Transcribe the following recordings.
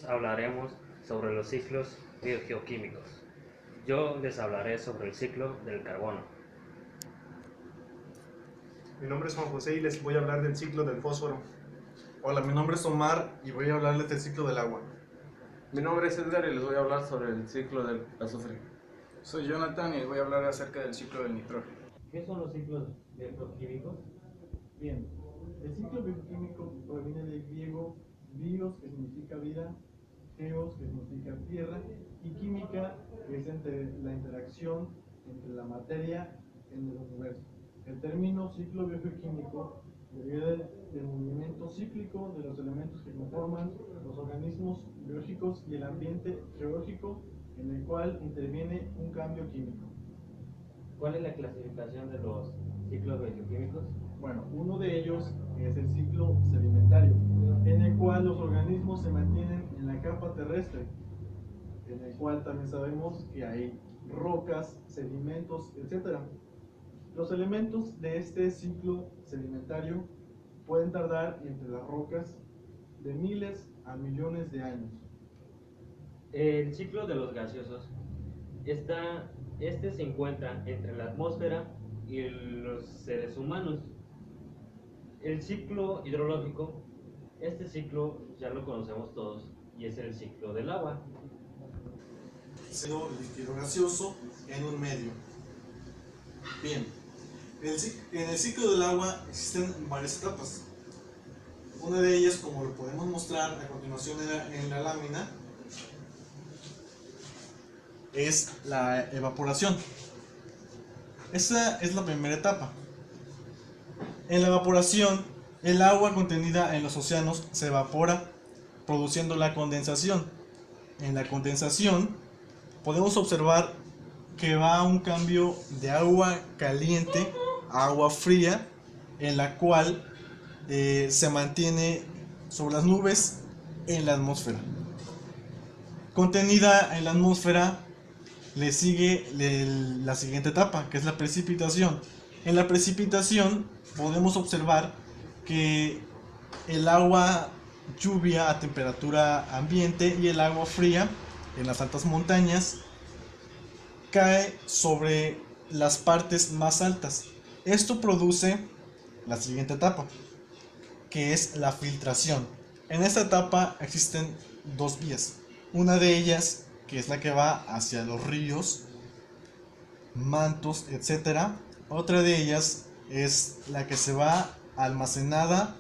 Hablaremos sobre los ciclos biogeoquímicos. Yo les hablaré sobre el ciclo del carbono. Mi nombre es Juan José y les voy a hablar del ciclo del fósforo. Hola, mi nombre es Omar y voy a hablarles del ciclo del agua. Mi nombre es Edgar y les voy a hablar sobre el ciclo del azufre. Soy Jonathan y les voy a hablar acerca del ciclo del nitrógeno. ¿Qué son los ciclos biogeoquímicos? Bien, el ciclo bioquímico proviene del griego bios, que significa vida, geos, que significa tierra, y química, que es la interacción entre la materia en el universo. El término ciclo biogeoquímico deriva del movimiento cíclico de los elementos que conforman los organismos biológicos y el ambiente geológico en el cual interviene un cambio químico. ¿Cuál es la clasificación de los ciclos biogeoquímicos? Bueno, uno de ellos es el ciclo sedimentario, en el cual los organismos se mantienen en la capa terrestre, en el cual también sabemos que hay rocas, sedimentos, etc. Los elementos de este ciclo sedimentario pueden tardar entre las rocas de miles a millones de años. El ciclo de los gaseosos se encuentra entre la atmósfera y los seres humanos. El ciclo hidrológico, este ciclo ya lo conocemos todos y es el ciclo del agua. Líquido gaseoso en un medio. Bien, en el ciclo del agua existen varias etapas. Una de ellas, como lo podemos mostrar a continuación en la lámina, es la evaporación. Esa es la primera etapa. En la evaporación, el agua contenida en los océanos se evapora, produciendo la condensación. En la condensación, podemos observar que va a un cambio de agua caliente a agua fría, en la cual se mantiene sobre las nubes en la atmósfera. Contenida en la atmósfera le sigue la siguiente etapa, que es la precipitación. En la precipitación podemos observar que el agua lluvia a temperatura ambiente y el agua fría en las altas montañas cae sobre las partes más altas. Esto produce la siguiente etapa, que es la filtración. En esta etapa existen dos vías. Una de ellas, que es la que va hacia los ríos, mantos, etc. Otra de ellas es la que se va almacenada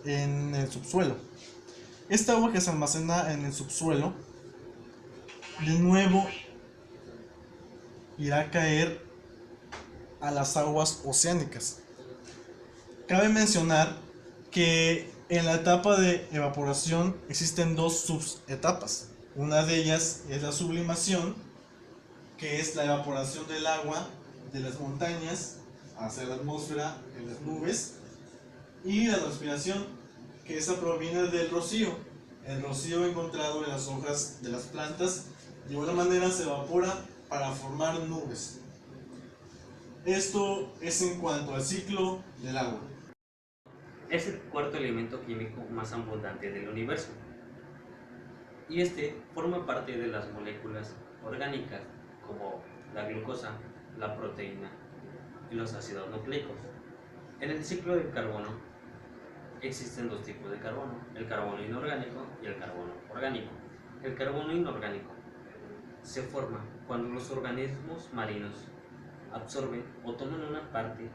en el subsuelo. Esta agua que se almacena en el subsuelo, de nuevo irá a caer a las aguas oceánicas. Cabe mencionar que en la etapa de evaporación existen dos subetapas. Una de ellas es la sublimación, que es la evaporación del agua de las montañas hacia la atmósfera en las nubes, y la transpiración, que esa proviene del rocío. El rocío encontrado en las hojas de las plantas de alguna manera se evapora para formar nubes. Esto es en cuanto al ciclo del agua. Es el cuarto elemento químico más abundante del universo y este forma parte de las moléculas orgánicas como la glucosa, la proteína y los ácidos nucleicos. En el ciclo del carbono existen dos tipos de carbono, el carbono inorgánico y el carbono orgánico. El carbono inorgánico se forma cuando los organismos marinos absorben o toman una parte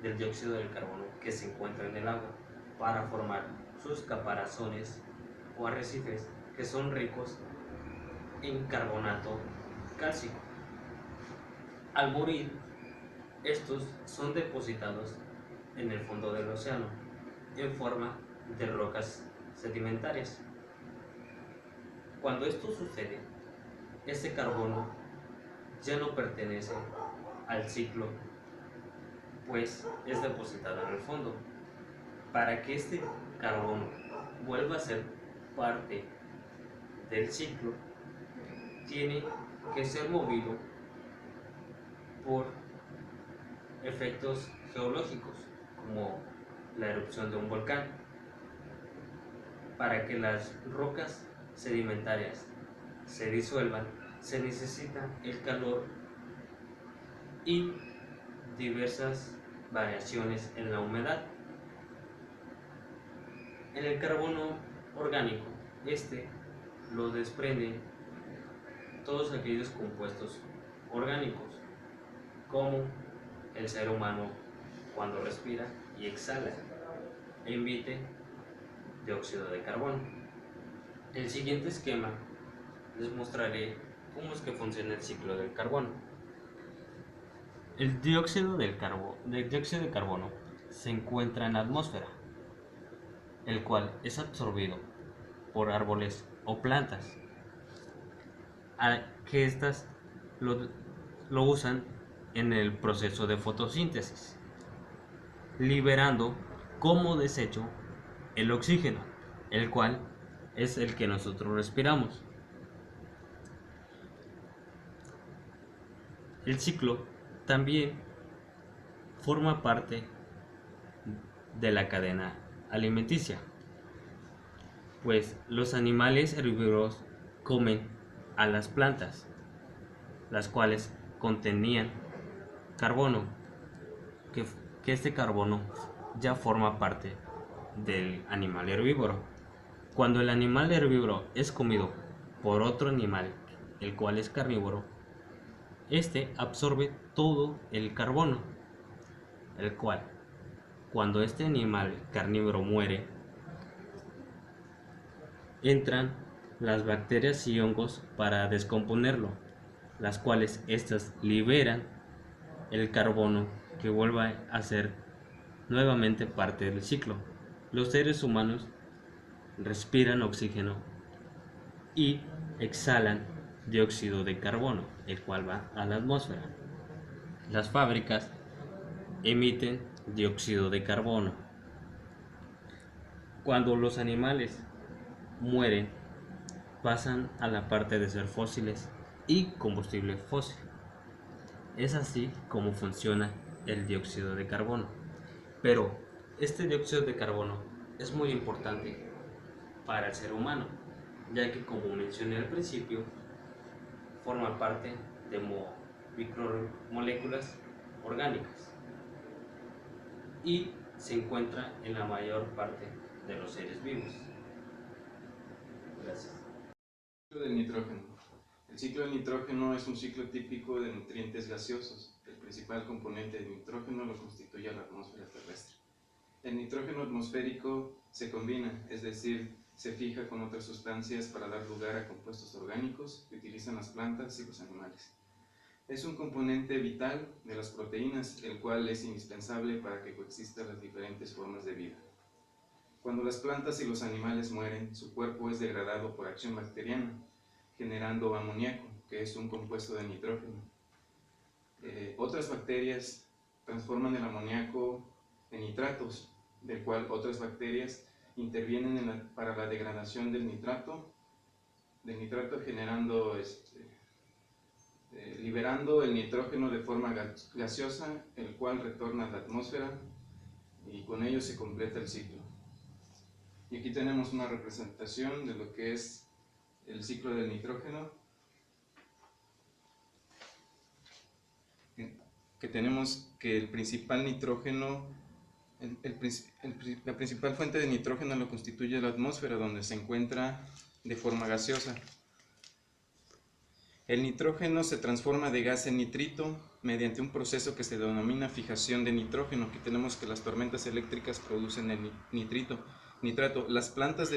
del dióxido del carbono que se encuentra en el agua para formar sus caparazones o arrecifes que son ricos en carbonato cálcico. Al morir, estos son depositados en el fondo del océano en forma de rocas sedimentarias. Cuando esto sucede, ese carbono ya no pertenece al ciclo, pues es depositado en el fondo. Para que este carbono vuelva a ser parte del ciclo, tiene que ser movido por efectos geológicos, como la erupción de un volcán, para que las rocas sedimentarias se disuelvan, se necesita el calor y diversas variaciones en la humedad. En el carbono orgánico, este lo desprenden todos aquellos compuestos orgánicos, como el ser humano cuando respira y exhala, emite dióxido de carbono. En el siguiente esquema les mostraré cómo es que funciona el ciclo del carbono. El dióxido de carbono se encuentra en la atmósfera, el cual es absorbido por árboles o plantas, que éstas lo usan en el proceso de fotosíntesis, liberando como desecho el oxígeno, el cual es el que nosotros respiramos. El ciclo también forma parte de la cadena alimenticia, pues los animales herbívoros comen a las plantas, las cuales contenían carbono, que este carbono ya forma parte del animal herbívoro. Cuando el animal herbívoro es comido por otro animal, el cual es carnívoro, este absorbe todo el carbono, el cual, cuando este animal carnívoro muere, entran las bacterias y hongos para descomponerlo, las cuales estas liberan el carbono que vuelve a ser nuevamente parte del ciclo. Los seres humanos respiran oxígeno y exhalan dióxido de carbono, el cual va a la atmósfera. Las fábricas emiten dióxido de carbono. Cuando los animales mueren, pasan a la parte de ser fósiles y combustible fósil. Es así como funciona el dióxido de carbono. Pero este dióxido de carbono es muy importante para el ser humano, ya que, como mencioné al principio, forma parte de micromoléculas orgánicas y se encuentra en la mayor parte de los seres vivos. Gracias. Ciclo del nitrógeno. El ciclo del nitrógeno es un ciclo típico de nutrientes gaseosos. El principal componente del nitrógeno lo constituye la atmósfera terrestre. El nitrógeno atmosférico se combina, es decir, se fija con otras sustancias para dar lugar a compuestos orgánicos que utilizan las plantas y los animales. Es un componente vital de las proteínas, el cual es indispensable para que coexistan las diferentes formas de vida. Cuando las plantas y los animales mueren, su cuerpo es degradado por acción bacteriana, generando amoníaco, que es un compuesto de nitrógeno. Otras bacterias transforman el amoníaco en nitratos, del cual otras bacterias intervienen para la degradación del nitrato liberando el nitrógeno de forma gaseosa, el cual retorna a la atmósfera y con ello se completa el ciclo. Y aquí tenemos una representación de lo que es el ciclo del nitrógeno, que tenemos que el principal nitrógeno, la principal fuente de nitrógeno lo constituye la atmósfera, donde se encuentra de forma gaseosa. El nitrógeno se transforma de gas en nitrito mediante un proceso que se denomina fijación de nitrógeno. Aquí tenemos que las tormentas eléctricas producen el nitrato. Las plantas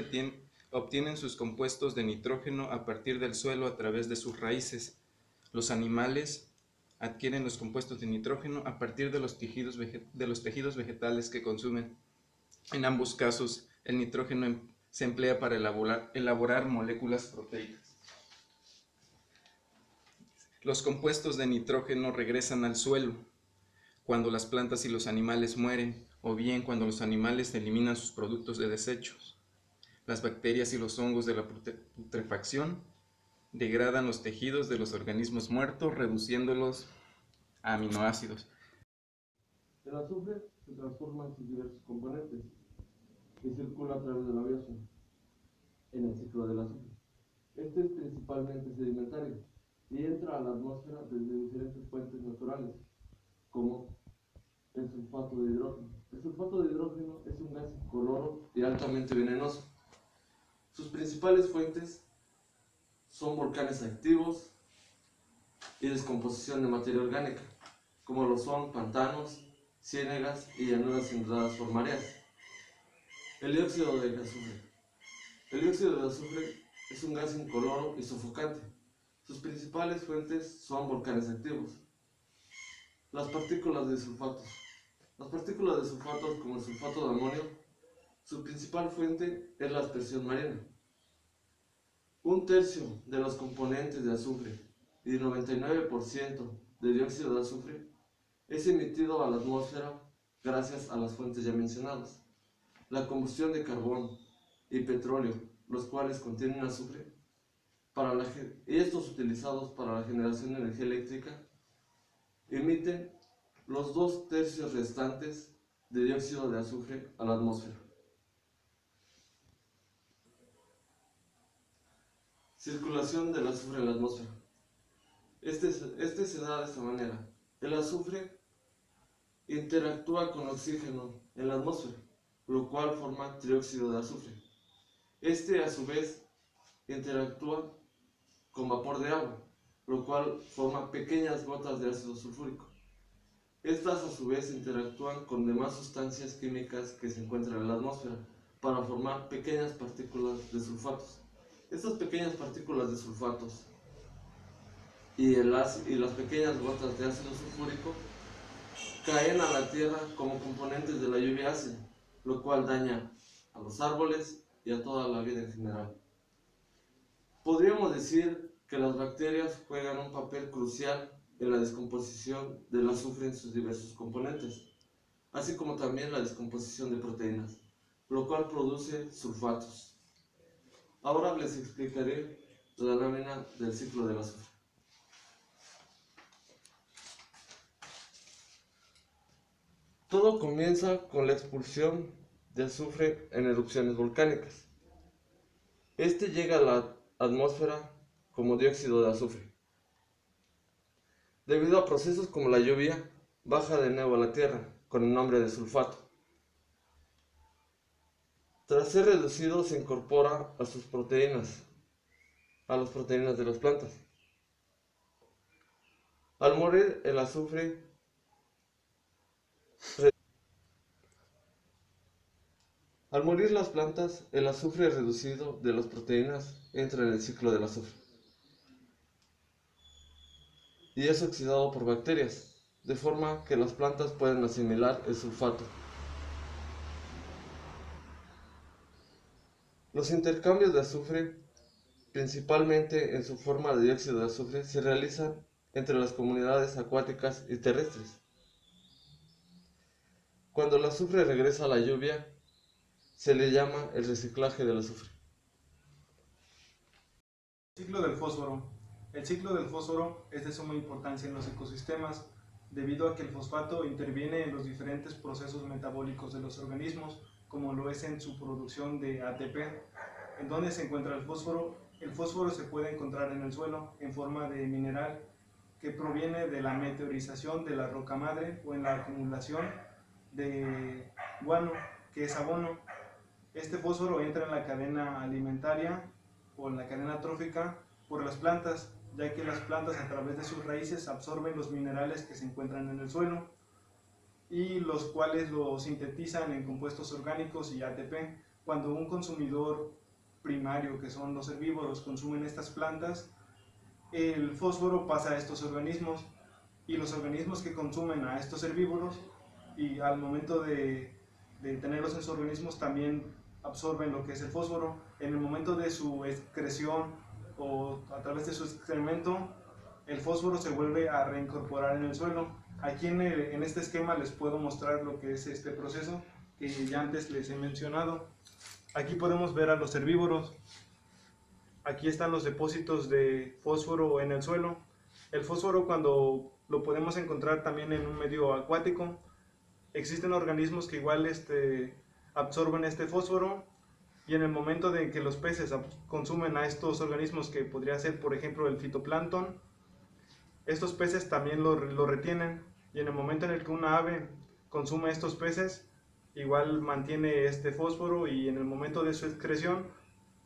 obtienen sus compuestos de nitrógeno a partir del suelo a través de sus raíces. Los animales adquieren los compuestos de nitrógeno a partir de los tejidos vegetales que consumen. En ambos casos, el nitrógeno se emplea para elaborar moléculas proteicas. Los compuestos de nitrógeno regresan al suelo cuando las plantas y los animales mueren, o bien cuando los animales eliminan sus productos de desechos. Las bacterias y los hongos de la putrefacción degradan los tejidos de los organismos muertos, reduciéndolos a aminoácidos. El azufre se transforma en sus diversos componentes y circula a través de la biosfera en el ciclo del azufre. Este es principalmente sedimentario y entra a la atmósfera desde diferentes fuentes naturales, como el sulfato de hidrógeno. El sulfato de hidrógeno es un gas incoloro y altamente venenoso. Sus principales fuentes son volcanes activos y descomposición de materia orgánica, como lo son pantanos, ciénegas y llanuras inundadas por mareas. El dióxido de azufre. El dióxido de azufre es un gas incoloro y sofocante. Sus principales fuentes son volcanes activos. Las partículas de sulfatos. Las partículas de sulfatos, como el sulfato de amonio, su principal fuente es la aspersión marina. Un tercio de los componentes de azufre y el 99% de dióxido de azufre es emitido a la atmósfera gracias a las fuentes ya mencionadas. La combustión de carbón y petróleo, los cuales contienen azufre, y estos utilizados para la generación de energía eléctrica, emiten los 2/3 restantes de dióxido de azufre a la atmósfera. Circulación del azufre en la atmósfera. Este se da de esta manera. El azufre interactúa con oxígeno en la atmósfera, lo cual forma trióxido de azufre. Este a su vez interactúa con vapor de agua, lo cual forma pequeñas gotas de ácido sulfúrico. Estas a su vez interactúan con demás sustancias químicas que se encuentran en la atmósfera para formar pequeñas partículas de sulfatos. Estas pequeñas partículas de sulfatos y las pequeñas gotas de ácido sulfúrico caen a la Tierra como componentes de la lluvia ácida, lo cual daña a los árboles y a toda la vida en general. Podríamos decir que las bacterias juegan un papel crucial en la descomposición del azufre en sus diversos componentes, así como también la descomposición de proteínas, lo cual produce sulfatos. Ahora les explicaré la lámina del ciclo del azufre. Todo comienza con la expulsión de azufre en erupciones volcánicas. Este llega a la atmósfera como dióxido de azufre. Debido a procesos como la lluvia, baja de nuevo a la Tierra con el nombre de sulfato. Tras ser reducido, se incorpora a sus proteínas, a las proteínas de las plantas. Al morir el azufre, al morir las plantas, el azufre reducido de las proteínas entra en el ciclo del azufre y es oxidado por bacterias, de forma que las plantas pueden asimilar el sulfato. Los intercambios de azufre, principalmente en su forma de dióxido de azufre, se realizan entre las comunidades acuáticas y terrestres. Cuando el azufre regresa a la lluvia, se le llama el reciclaje del azufre. Ciclo del fósforo. El ciclo del fósforo es de suma importancia en los ecosistemas debido a que el fosfato interviene en los diferentes procesos metabólicos de los organismos, como lo es en su producción de ATP. ¿En dónde se encuentra el fósforo? El fósforo se puede encontrar en el suelo en forma de mineral que proviene de la meteorización de la roca madre o en la acumulación de guano, que es abono. Este fósforo entra en la cadena alimentaria o en la cadena trófica por las plantas, ya que las plantas a través de sus raíces absorben los minerales que se encuentran en el suelo y los cuales lo sintetizan en compuestos orgánicos y ATP. Cuando un consumidor primario, que son los herbívoros, consumen estas plantas, el fósforo pasa a estos organismos y los organismos que consumen a estos herbívoros y al momento de tenerlos en sus organismos también absorben lo que es el fósforo. En el momento de su excreción o a través de su excremento, el fósforo se vuelve a reincorporar en el suelo. Aquí en este esquema les puedo mostrar lo que es este proceso que ya antes les he mencionado. Aquí podemos ver a los herbívoros. Aquí están los depósitos de fósforo en el suelo. El fósforo, cuando lo podemos encontrar también en un medio acuático, existen organismos que igual absorben este fósforo y en el momento de que los peces consumen a estos organismos, que podría ser por ejemplo el fitoplancton, estos peces también lo retienen, y en el momento en el que una ave consume estos peces, igual mantiene este fósforo, y en el momento de su excreción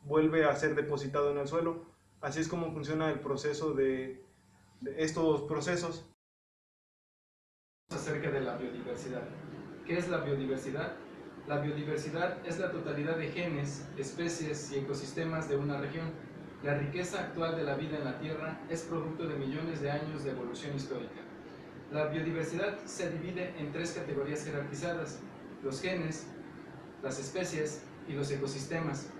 vuelve a ser depositado en el suelo. Así es como funciona el proceso de estos procesos. Acerca de la biodiversidad. ¿Qué es la biodiversidad? La biodiversidad es la totalidad de genes, especies y ecosistemas de una región. La riqueza actual de la vida en la Tierra es producto de millones de años de evolución histórica. La biodiversidad se divide en 3 categorías jerarquizadas: los genes, las especies y los ecosistemas,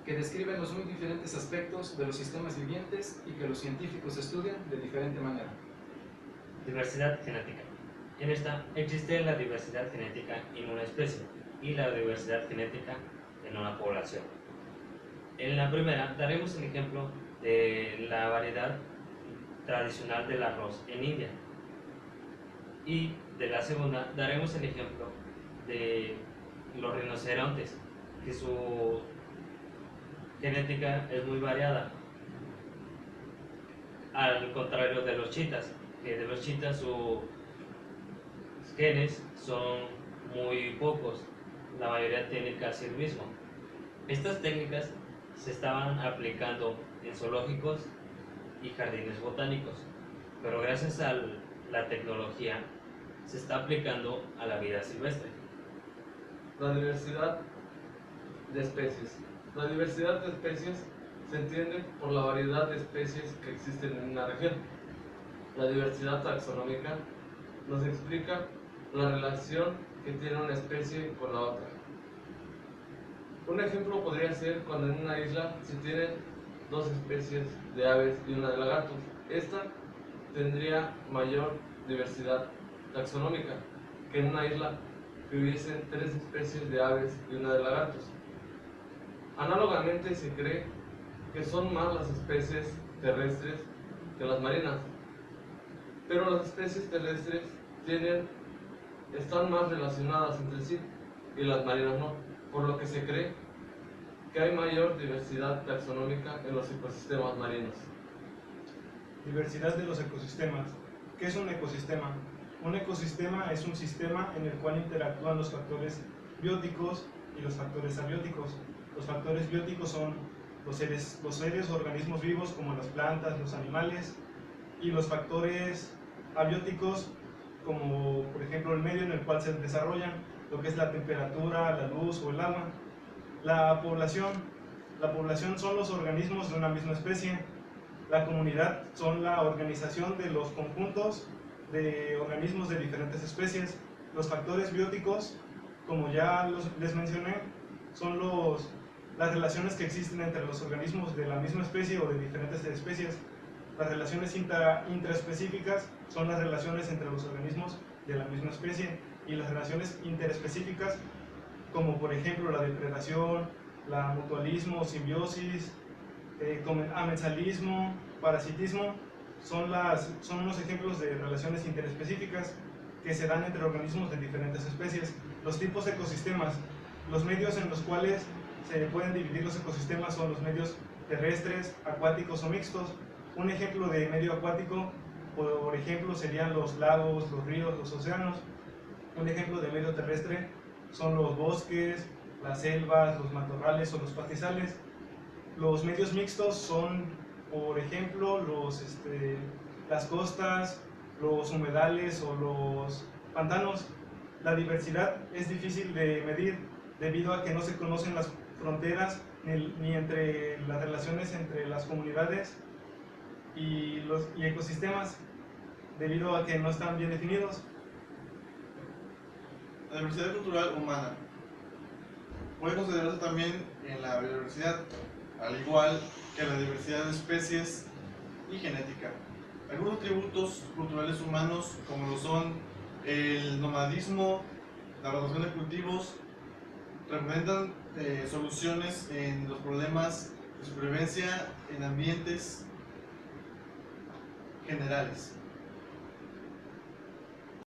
que describen los muy diferentes aspectos de los sistemas vivientes y que los científicos estudian de diferente manera. Diversidad genética. En esta existe la diversidad genética en una especie y la diversidad genética en una población. En la primera daremos el ejemplo de la variedad tradicional del arroz en India, y de la segunda daremos el ejemplo de los rinocerontes, que su genética es muy variada, al contrario de los chitas, que de los chitas sus genes son muy pocos, la mayoría tiene casi el mismo. Estas técnicas se estaban aplicando en zoológicos y jardines botánicos, pero gracias a la tecnología se está aplicando a la vida silvestre. La diversidad de especies. La diversidad de especies se entiende por la variedad de especies que existen en una región. La diversidad taxonómica nos explica la relación que tiene una especie con la otra. Un ejemplo podría ser cuando en una isla se tienen 2 especies de aves y una de lagartos. Esta tendría mayor diversidad taxonómica que en una isla que hubiesen 3 especies de aves y una de lagartos. Análogamente se cree que son más las especies terrestres que las marinas, pero las especies terrestres están más relacionadas entre sí y las marinas no, por lo que se cree que hay mayor diversidad taxonómica en los ecosistemas marinos. Diversidad de los ecosistemas. ¿Qué es un ecosistema? Un ecosistema es un sistema en el cual interactúan los factores bióticos y los factores abióticos. Los factores bióticos son los seres o organismos vivos, como las plantas, los animales, y los factores abióticos, como por ejemplo el medio en el cual se desarrollan, lo que es la temperatura, la luz o el agua. La población son los organismos de una misma especie. La comunidad son la organización de los conjuntos de organismos de diferentes especies. Los factores bióticos, como ya les mencioné, son las relaciones que existen entre los organismos de la misma especie o de diferentes especies. Las relaciones intraespecíficas son las relaciones entre los organismos de la misma especie, y las relaciones interespecíficas, como por ejemplo la depredación, la mutualismo, simbiosis, amensalismo, parasitismo, son unos ejemplos de relaciones interespecíficas que se dan entre organismos de diferentes especies. Los tipos de ecosistemas. Los medios en los cuales se pueden dividir los ecosistemas son los medios terrestres, acuáticos o mixtos. Un ejemplo de medio acuático, por ejemplo, serían los lagos, los ríos, los océanos. Un ejemplo de medio terrestre son los bosques, las selvas, los matorrales o los pastizales. Los medios mixtos son, por ejemplo, las costas, los humedales o los pantanos. La diversidad es difícil de medir debido a que no se conocen las fronteras ni entre las relaciones entre las comunidades y ecosistemas, debido a que no están bien definidos. La diversidad cultural humana puede considerarse también en la biodiversidad, al igual que la diversidad de especies y genética. Algunos atributos culturales humanos, como lo son el nomadismo, la rotación de cultivos, representan soluciones en los problemas de supervivencia en ambientes generales.